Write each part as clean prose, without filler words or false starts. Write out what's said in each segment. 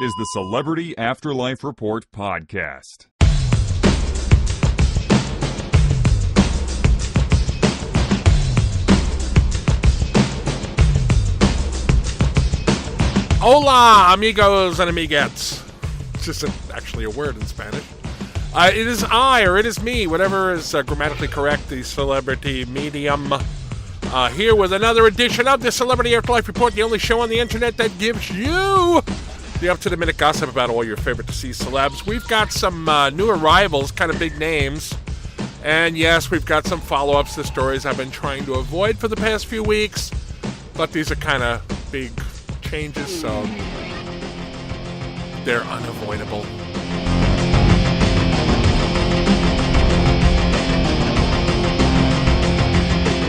is the Celebrity Afterlife Report podcast. Hola, amigos and amiguettes. It's just actually a word in Spanish. It is I, or it is me, whatever is grammatically correct, the celebrity medium. Here with another edition of the Celebrity Afterlife Report, the only show on the internet that gives you the up-to-the-minute gossip about all your favorite deceased celebs. We've got some new arrivals, kind of big names. And yes, we've got some follow-ups to stories I've been trying to avoid for the past few weeks. But these are kind of big changes, so they're unavoidable.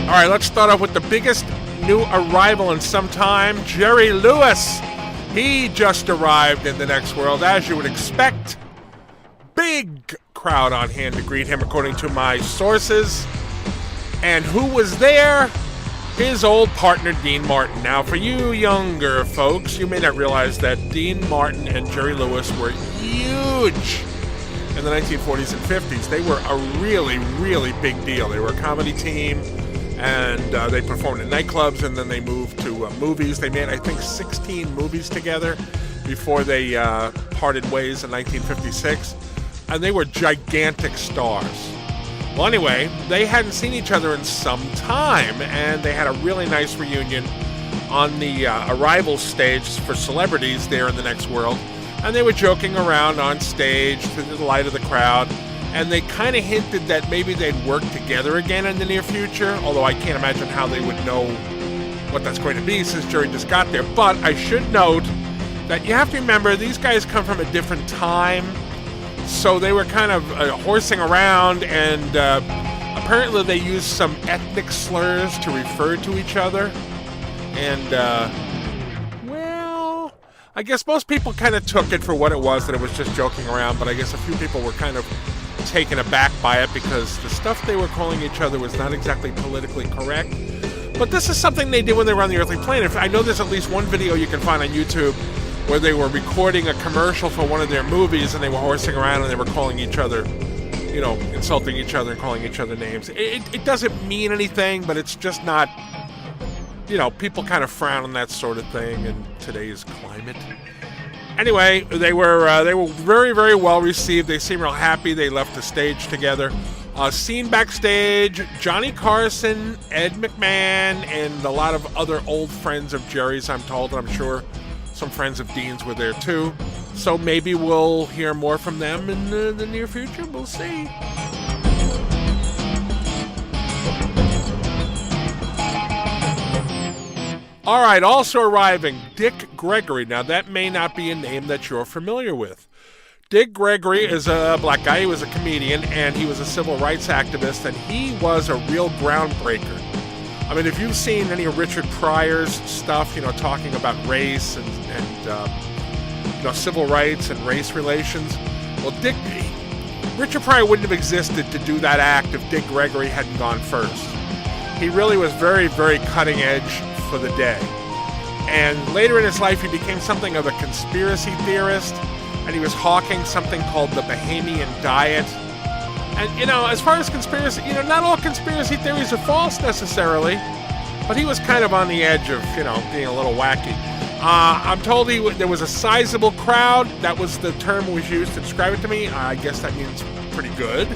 All right, let's start off with the biggest new arrival in some time, Jerry Lewis. He just arrived in the next world, as you would expect. Big crowd on hand to greet him, according to my sources. And who was there? His old partner, Dean Martin. Now, for you younger folks, you may not realize that Dean Martin and Jerry Lewis were huge in the 1940s and 50s. They were a really, really big deal. They were a comedy team. And they performed in nightclubs, and then they moved to movies. They made, I think, 16 movies together before they parted ways in 1956. And they were gigantic stars. Well, anyway, they hadn't seen each other in some time, and they had a really nice reunion on the arrival stage for celebrities there in the next world. And they were joking around on stage to the delight of the crowd. And they kind of hinted that maybe they'd work together again in the near future, although I can't imagine how they would know what that's going to be since Jerry just got there. But I should note that you have to remember these guys come from a different time, so they were kind of horsing around, and apparently they used some ethnic slurs to refer to each other. And, well, I guess most people kind of took it for what it was, that it was just joking around, but I guess a few people were kind of taken aback by it because the stuff they were calling each other was not exactly politically correct. But this is something they did when they were on the earthly plane. I know there's at least one video you can find on YouTube where they were recording a commercial for one of their movies, and they were horsing around and they were calling each other, you know, insulting each other and calling each other names. It doesn't mean anything, but it's just not, you know, people kind of frown on that sort of thing in today's climate. Anyway, they were very, very well received. They seemed real happy. They left the stage together. Seen backstage, Johnny Carson, Ed McMahon, and a lot of other old friends of Jerry's, I'm told. And I'm sure some friends of Dean's were there too. So maybe we'll hear more from them in the near future. We'll see. All right, also arriving, Dick Gregory. Now, that may not be a name that you're familiar with. Dick Gregory is a black guy. He was a comedian, and he was a civil rights activist, and he was a real groundbreaker. I mean, if you've seen any of Richard Pryor's stuff, you know, talking about race and you know, civil rights and race relations, well, Richard Pryor wouldn't have existed to do that act if Dick Gregory hadn't gone first. He really was very, very cutting edge for the day. And later in his life, he became something of a conspiracy theorist, and he was hawking something called the Bahamian Diet. And, you know, as far as conspiracy, you know, not all conspiracy theories are false necessarily, but he was kind of on the edge of, you know, being a little wacky. I'm told there was a sizable crowd. That was the term was used to describe it to me. I guess that means pretty good.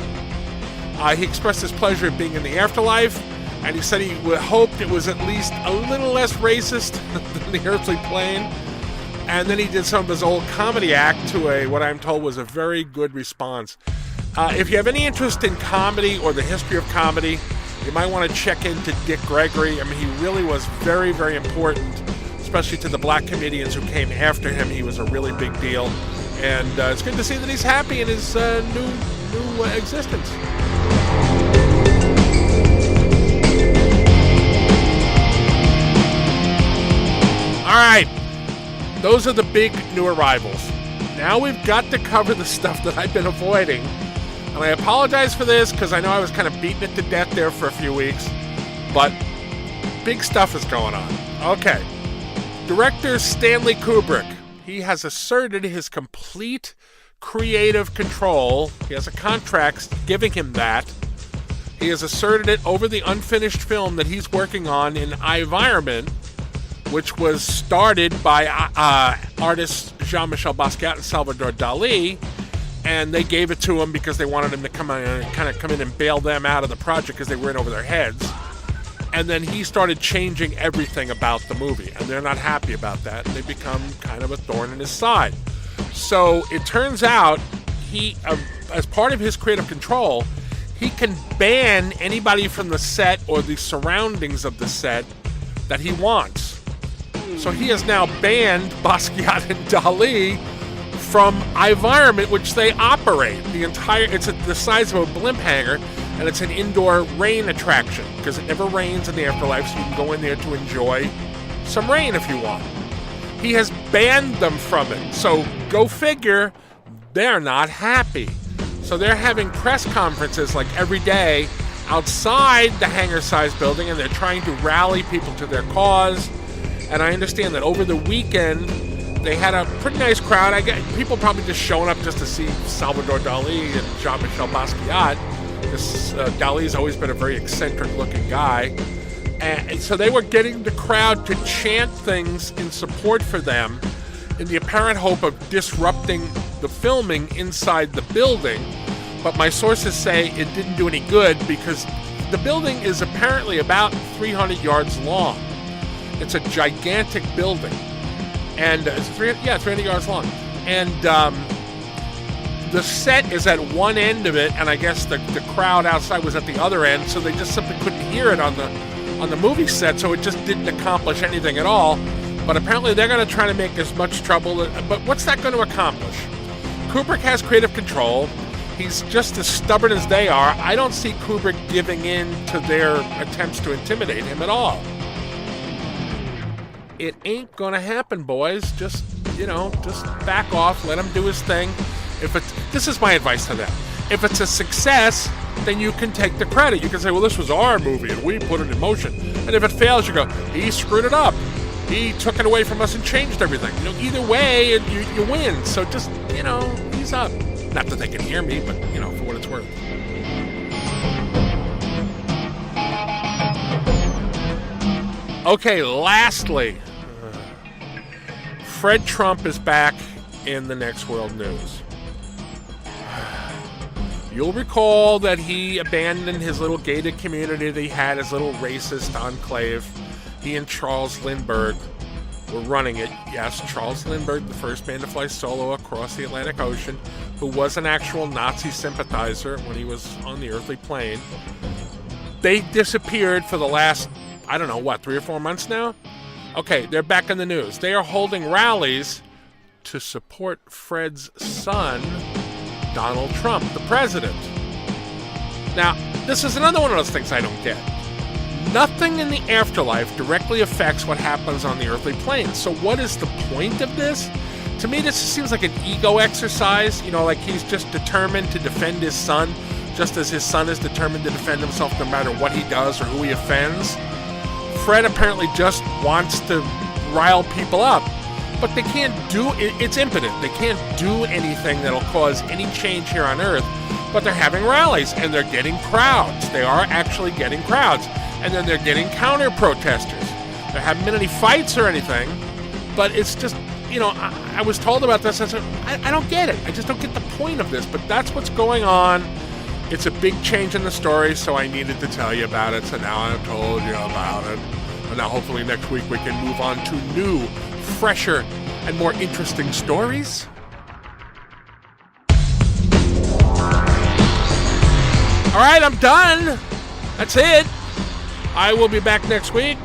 He expressed his pleasure at being in the afterlife. And he said he hoped it was at least a little less racist than the earthly plane. And then he did some of his old comedy act to what I'm told was a very good response. If you have any interest in comedy or the history of comedy, you might want to check into Dick Gregory. I mean, he really was very, very important, especially to the black comedians who came after him. He was a really big deal. And it's good to see that he's happy in his new existence. All right, those are the big new arrivals. Now we've got to cover the stuff that I've been avoiding. And I apologize for this because I know I was kind of beating it to death there for a few weeks. But big stuff is going on. Okay. Director Stanley Kubrick. He has asserted his complete creative control. He has a contract giving him that. He has asserted it over the unfinished film that he's working on in iVironment, which was started by artists Jean-Michel and Salvador Dali, and they gave it to him because they wanted him to come in and bail them out of the project because they were in over their heads. And then he started changing everything about the movie, and they're not happy about that, and they become kind of a thorn in his side. So it turns out he, as part of his creative control, he can ban anybody from the set or the surroundings of the set that he wants. So he has now banned Basquiat and Dali from iVironment, which they operate. It's the size of a blimp hangar, and it's an indoor rain attraction because it never rains in the Afterlife, so you can go in there to enjoy some rain if you want. He has banned them from it. So go figure, they're not happy. So they're having press conferences like every day outside the hangar-sized building, and they're trying to rally people to their cause. And I understand that over the weekend, they had a pretty nice crowd. I get people probably just showing up just to see Salvador Dali and Jean-Michel Basquiat. Because Dali's always been a very eccentric-looking guy. And so they were getting the crowd to chant things in support for them in the apparent hope of disrupting the filming inside the building. But my sources say it didn't do any good because the building is apparently about 300 yards long. It's a gigantic building. And it's 300 yards long. And the set is at one end of it, and I guess the crowd outside was at the other end, so they just simply couldn't hear it on the movie set, so it just didn't accomplish anything at all. But apparently they're going to try to make as much trouble. But what's that going to accomplish? Kubrick has creative control. He's just as stubborn as they are. I don't see Kubrick giving in to their attempts to intimidate him at all. It ain't going to happen, boys. Just back off. Let him do his thing. This is my advice to them. If it's a success, then you can take the credit. You can say, well, this was our movie and we put it in motion. And if it fails, you go, he screwed it up. He took it away from us and changed everything. Either way, you win. So just, ease up. Not that they can hear me, but, for what it's worth. Okay, lastly, Fred Trump is back in the next world news. You'll recall that he abandoned his little gated community that he had, his little racist enclave. He and Charles Lindbergh were running it. Yes, Charles Lindbergh, the first man to fly solo across the Atlantic Ocean, who was an actual Nazi sympathizer when he was on the earthly plane. They disappeared for the last, 3 or 4 months now? Okay, they're back in the news. They are holding rallies to support Fred's son, Donald Trump, the president. Now, this is another one of those things I don't get. Nothing in the afterlife directly affects what happens on the earthly plane. So what is the point of this? To me, this seems like an ego exercise. Like he's just determined to defend his son, just as his son is determined to defend himself no matter what he does or who he offends. Fred apparently just wants to rile people up. But they can't do it. It's impotent. They can't do anything that'll cause any change here on Earth. But they're having rallies, and they're getting crowds. They are actually getting crowds. And then they're getting counter-protesters. There haven't been any fights or anything. But it's just, I was told about this. I said, I don't get it. I just don't get the point of this. But that's what's going on. It's a big change in the story, so I needed to tell you about it. So now I've told you about it. And now hopefully next week we can move on to new, fresher, and more interesting stories. All right, I'm done. That's it. I will be back next week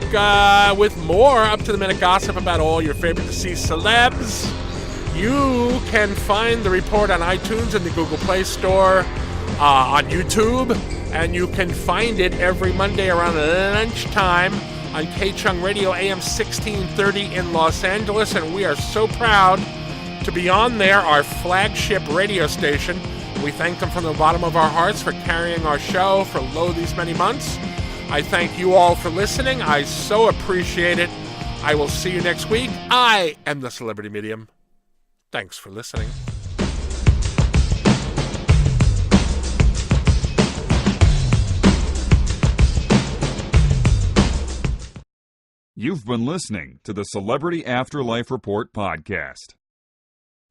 with more up-to-the-minute gossip about all your favorite deceased celebs. You can find the report on iTunes and the Google Play Store, on YouTube, and you can find it every Monday around lunchtime on K-Chung Radio AM 1630 in Los Angeles, and we are so proud to be on there, our flagship radio station. We thank them from the bottom of our hearts for carrying our show for these many months. I thank you all for listening. I so appreciate it. I will see you next week. I am the Celebrity Medium. Thanks for listening. You've been listening to the Celebrity Afterlife Report podcast.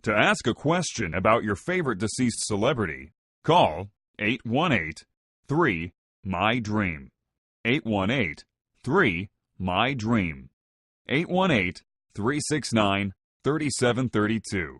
To ask a question about your favorite deceased celebrity, call 818-3-MY-DREAM. 818-3-MY-DREAM. 818-369-3732.